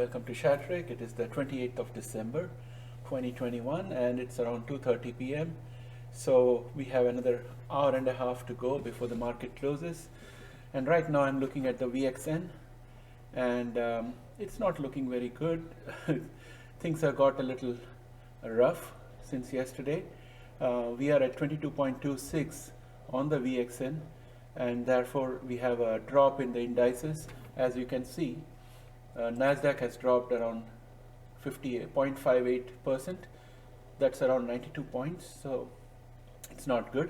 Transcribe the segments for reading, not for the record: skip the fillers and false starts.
welcome to ShareTreck. It is the 28th of December 2021 and it's around 2:30 p.m. So we have another hour and a half to go before the market closes. And right now I'm looking at the VIXN and it's not looking very good. Things have got a little rough since yesterday. We are at 22.26 on the VIXN and therefore we have a drop in the indices. As you can see, NASDAQ has dropped around 0.58%. That's around 92 points, so it's not good.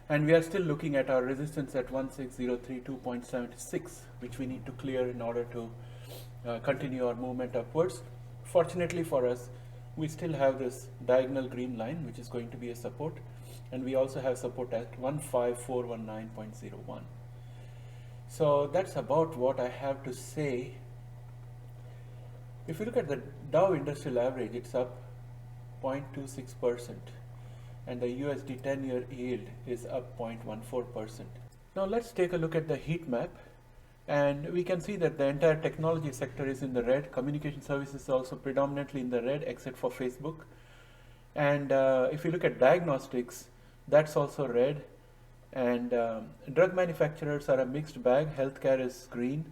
And we are still looking at our resistance at 16032.76, which we need to clear in order to continue our movement upwards. Fortunately for us, we still have this diagonal green line, which is going to be a support, and we also have support at 15419.01. So that's about what I have to say. If you look at the Dow Industrial Average, it's up 0.26%, and the USD 10-year yield is up 0.14%. Now let's take a look at the heat map, and we can see that the entire technology sector is in the red. Communication services is also predominantly in the red, except for Facebook. And if you look at diagnostics, that's also red. And drug manufacturers are a mixed bag. Healthcare is green.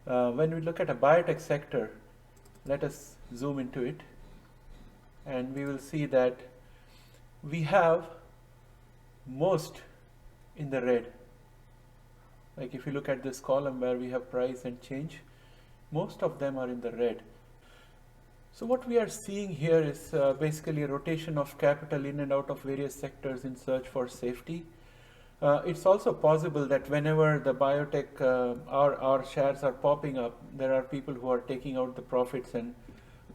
When we look at a biotech sector, let us zoom into it, and we will see that we have most in the red. Like if you look at this column where we have price and change, most of them are in the red. So what we are seeing here is basically a rotation of capital in and out of various sectors in search for safety. It's also possible that whenever the biotech our shares are popping up, there are people who are taking out the profits and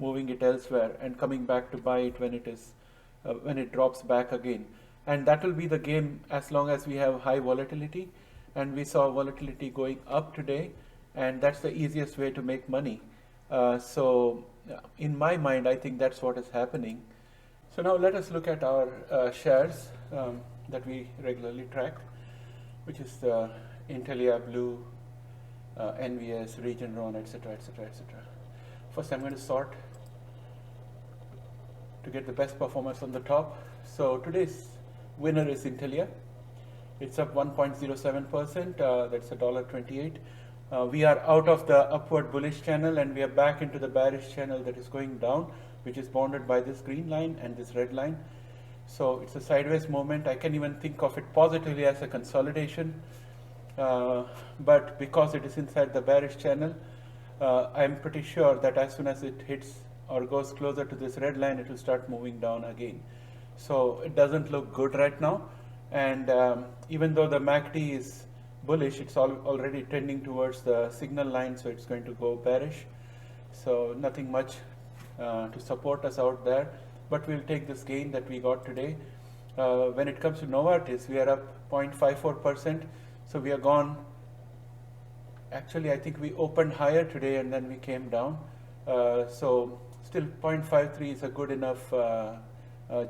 moving it elsewhere and coming back to buy it when it drops back again. And that will be the game as long as we have high volatility. And we saw volatility going up today, and that's the easiest way to make money. So in my mind, I think that's what is happening. So now let us look at our shares that we regularly track, which is the Intellia, Blue, NVS, REGN and NVS, etc., etc., etc. First, I'm going to sort to get the best performance on the top. So today's winner is Intellia. It's up 1.07%. That's $1.28. We are out of the upward bullish channel and we are back into the bearish channel that is going down, which is bounded by this green line and this red line. So it's a sideways movement. I can even think of it positively as a consolidation, but because it is inside the bearish channel, I'm pretty sure that as soon as it hits or goes closer to this red line, it will start moving down again. So it doesn't look good right now, and even though the MACD is bullish, it's already trending towards the signal line, so it's going to go bearish. So nothing much to support us out there. But we'll take this gain that we got today. When it comes to Novartis, we are up 0.54%. So we are gone. Actually, I think we opened higher today and then we came down. So still 0.53 is a good enough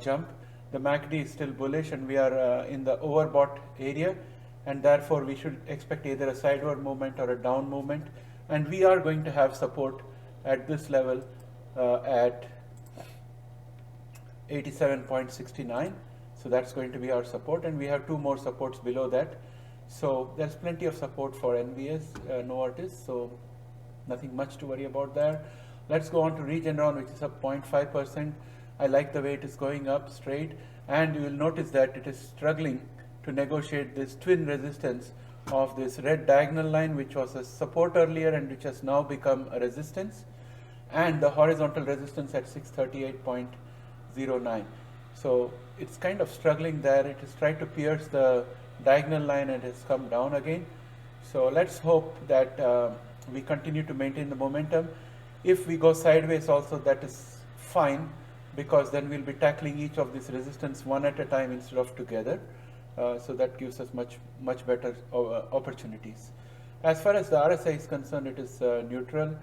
jump. The MACD is still bullish and we are in the overbought area. And therefore, we should expect either a sideward movement or a down movement. And we are going to have support at this level at 87.69, so that's going to be our support, and we have two more supports below that. So there's plenty of support for NVS, Novartis, so nothing much to worry about there. Let's go on to REGN, which is up 0.5%. I like the way it is going up straight, and you will notice that it is struggling to negotiate this twin resistance of this red diagonal line, which was a support earlier and which has now become a resistance, and the horizontal resistance at 638.09. So it's kind of struggling there. It has tried to pierce the diagonal line and has come down again. So let's hope that we continue to maintain the momentum. If we go sideways also, that is fine, because then we'll be tackling each of these resistance one at a time instead of together. So that gives us much better opportunities. As far as the RSI is concerned, it is neutral,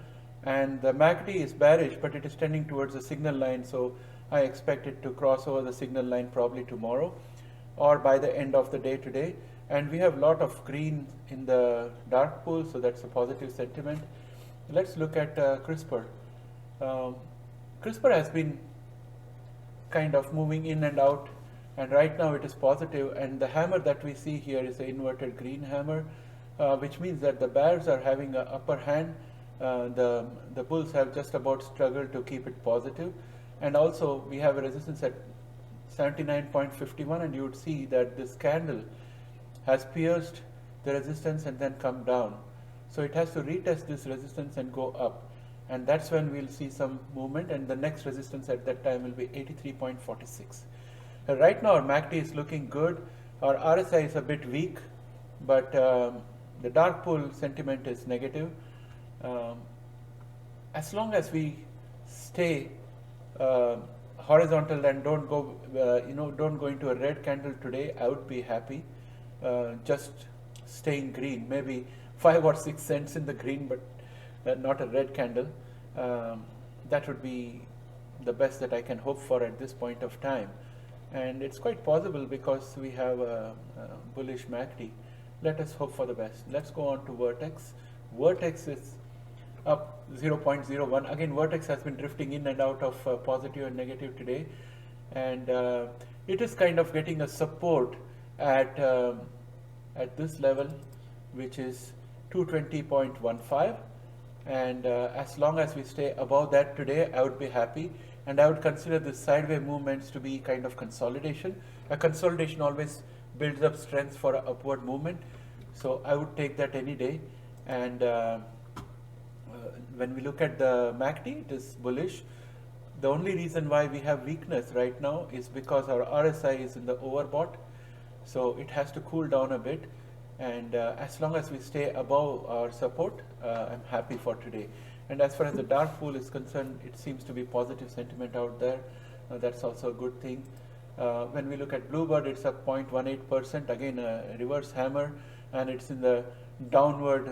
and the MACD is bearish, but it is tending towards the signal line. So I expect it to cross over the signal line probably tomorrow or by the end of the day today. And we have a lot of green in the dark pool, so that's a positive sentiment. Let's look at CRISPR. Um, CRISPR has been kind of moving in and out, and right now it is positive, and the hammer that we see here is an inverted green hammer, which means that the bears are having an upper hand. The bulls have just about struggled to keep it positive, and also we have a resistance at 79.51, and you would see that this candle has pierced the resistance and then come down. So it has to retest this resistance and go up, and that's when we'll see some movement, and the next resistance at that time will be 83.46. Right now our MACD is looking good. Our RSI is a bit weak, but the dark pool sentiment is negative. As long as we stay horizontal and don't go, don't go into a red candle today, I would be happy. Just staying green, maybe 5 or 6 cents in the green, but not a red candle. That would be the best that I can hope for at this point of time. And it's quite possible because we have a bullish MACD. Let us hope for the best. Let's go on to Vertex. Vertex is up 0.01. Again, Vertex has been drifting in and out of positive and negative today, and it is kind of getting a support at this level, which is 220.15, and as long as we stay above that today, I would be happy, and I would consider this sideways movements to be kind of consolidation. A consolidation always builds up strength for an upward movement, so I would take that any day. And when we look at the MACD, it is bullish. The only reason why we have weakness right now is because our RSI is in the overbought, so it has to cool down a bit, and as long as we stay above our support, I'm happy for today. And as far as the dark pool is concerned, it seems to be positive sentiment out there. That's also a good thing. When we look at Bluebird, it's up 0.18%, again a reverse hammer, and it's in the downward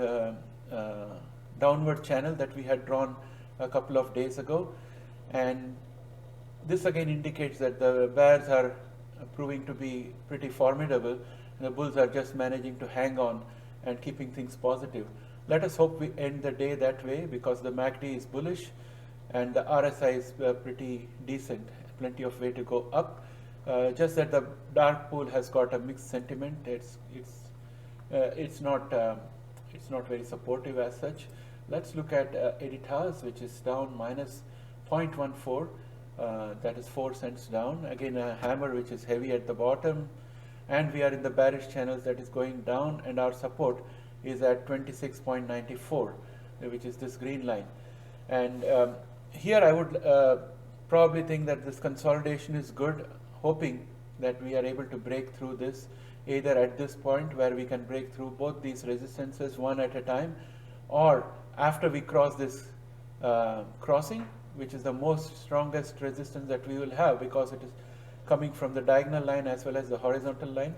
channel that we had drawn a couple of days ago, and this again indicates that the bears are proving to be pretty formidable, and the bulls are just managing to hang on and keeping things positive. Let us hope we end the day that way, because the MACD is bullish and the RSI is pretty decent, plenty of way to go up. Just that the dark pool has got a mixed sentiment. It's not very supportive as such. Let's look at Editas, which is down minus 0.14. That is 4 cents down. Again, a hammer which is heavy at the bottom, and we are in the bearish channels that is going down, and our support is at 26.94, which is this green line. And here I would probably think that this consolidation is good, hoping that we are able to break through this, either at this point where we can break through both these resistances one at a time, or after we cross this crossing, which is the most strongest resistance that we will have, because it is coming from the diagonal line as well as the horizontal line.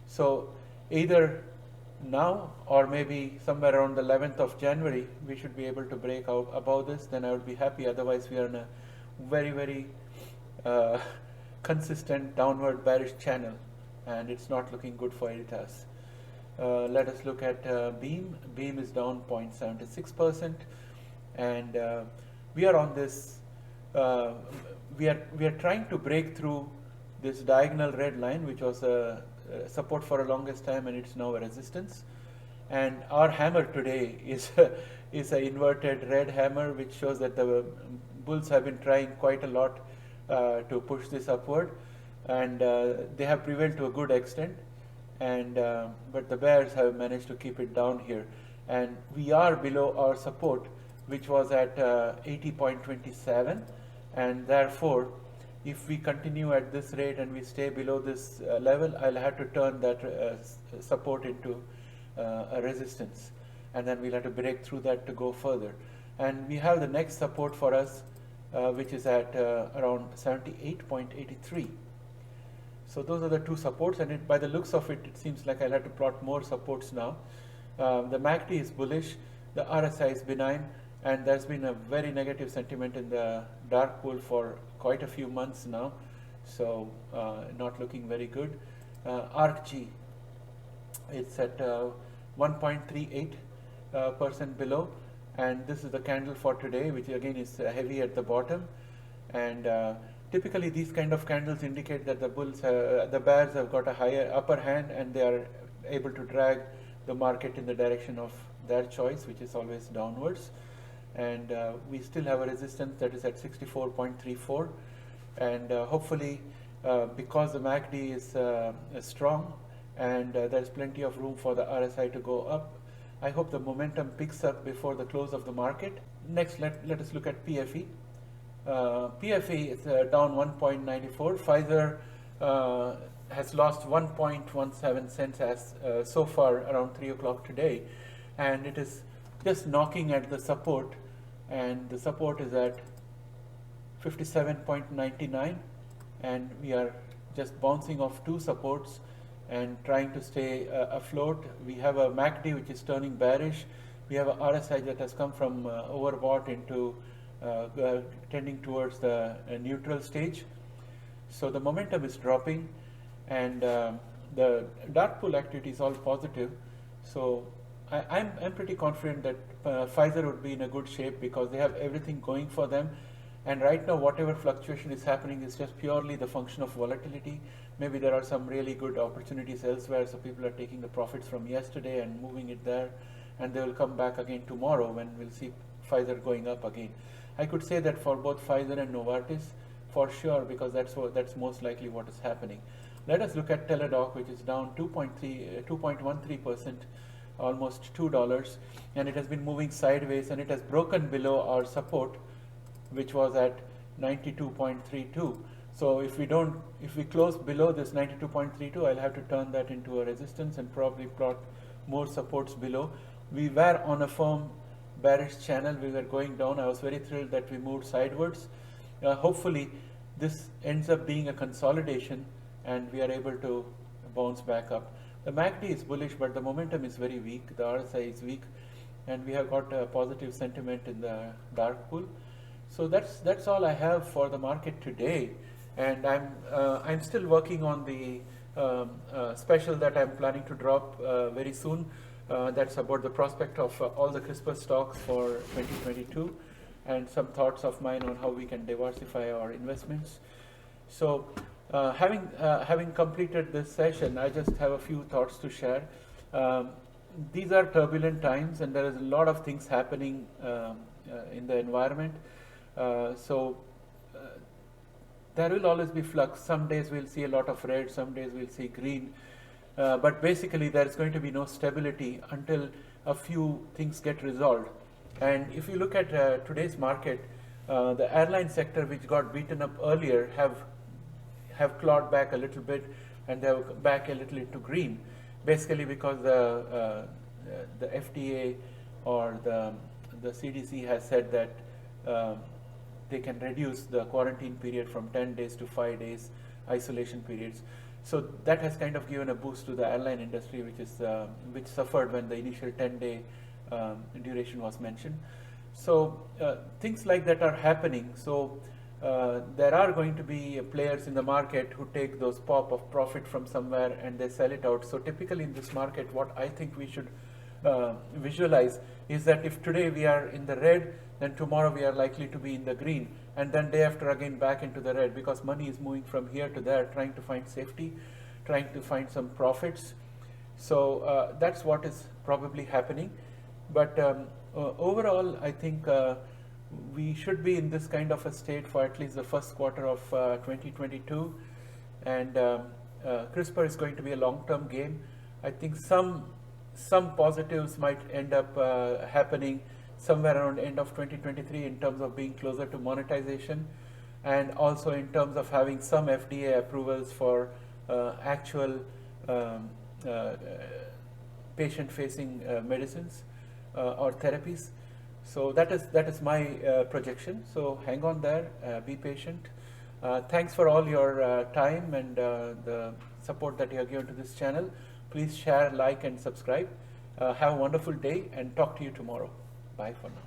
So either now or maybe somewhere around the 11th of January, we should be able to break out above this. Then I would be happy. Otherwise, we are in a very, very consistent downward bearish channel, and it's not looking good for Editas. Let us look at Beam. Beam is down 0.76%, and we are on this. We are trying to break through this diagonal red line, which was a support for a longest time, and it's now a resistance. And our hammer today is an inverted red hammer, which shows that the bulls have been trying quite a lot to push this upward, and they have prevailed to a good extent. And but the bears have managed to keep it down here, and we are below our support, which was at 80.27, and therefore if we continue at this rate and we stay below this level, I'll have to turn that support into a resistance, and then we'll have to break through that to go further. And we have the next support for us, which is at around 78.83. So those are the two supports, and by the looks of it, it seems like I'll have to plot more supports now. The MACD is bullish, the RSI is benign, and there's been a very negative sentiment in the dark pool for quite a few months now, so not looking very good. ARCG, it's at 1.38% below, and this is the candle for today, which again is heavy at the bottom. And typically these kind of candles indicate that the bears have got a higher upper hand, and they are able to drag the market in the direction of their choice, which is always downwards. And we still have a resistance that is at 64.34, and hopefully because the MACD is strong and there's plenty of room for the RSI to go up, I hope the momentum picks up before the close of the market. Next, let us look at PFE. PFE is down 1.94. Pfizer has lost 1.17 cents as so far around 3 o'clock today, and it is just knocking at the support, and the support is at 57.99, and we are just bouncing off two supports and trying to stay afloat. We have a MACD which is turning bearish. We have a RSI that has come from overbought into tending towards the neutral stage. So the momentum is dropping, and the dark pool activity is all positive. So I'm pretty confident that Pfizer would be in a good shape because they have everything going for them. And right now, whatever fluctuation is happening is just purely the function of volatility. Maybe there are some really good opportunities elsewhere, so people are taking the profits from yesterday and moving it there, and they will come back again tomorrow when we'll see Pfizer going up again. I could say that for both Pfizer and Novartis for sure, because that's most likely what is happening. Let us look at Teladoc, which is down 2.13%, almost $2, and it has been moving sideways, and it has broken below our support, which was at 92.32. So if we close below this 92.32, I'll have to turn that into a resistance and probably plot more supports below. We were on a firm bearish channel. We were going down. I was very thrilled that we moved sidewards. Hopefully this ends up being a consolidation and we are able to bounce back up. The MACD is bullish, but the momentum is very weak. The RSI is weak, and we have got a positive sentiment in the dark pool. So that's all I have for the market today, and I'm still working on the special that I'm planning to drop very soon. That's about the prospect of all the CRISPR stocks for 2022, and some thoughts of mine on how we can diversify our investments. So having completed this session, I just have a few thoughts to share. These are turbulent times, and there is a lot of things happening in the environment. So there will always be flux. Some days we'll see a lot of red, some days we'll see green. But basically there's going to be no stability until a few things get resolved. And if you look at today's market, the airline sector, which got beaten up earlier, have clawed back a little bit, and they're back a little into green, basically because the FDA or the CDC has said that they can reduce the quarantine period from 10 days to 5 days isolation periods. So that has kind of given a boost to the airline industry, which suffered when the initial 10-day duration was mentioned. So things like that are happening. So there are going to be players in the market who take those pop of profit from somewhere and they sell it out. So typically in this market, what I think we should visualize is that if today we are in the red, then tomorrow we are likely to be in the green, and then day after again back into the red, because money is moving from here to there, trying to find safety, trying to find some profits. So that's what is probably happening. But overall, I think we should be in this kind of a state for at least the first quarter of 2022, and CRISPR is going to be a long-term game. I think some positives might end up happening somewhere around end of 2023 in terms of being closer to monetization, and also in terms of having some FDA approvals for actual patient-facing medicines or therapies. So that is my projection. So hang on there, be patient. Thanks for all your time and the support that you have given to this channel. Please share, like, and subscribe. Have a wonderful day, and talk to you tomorrow. Bye for now.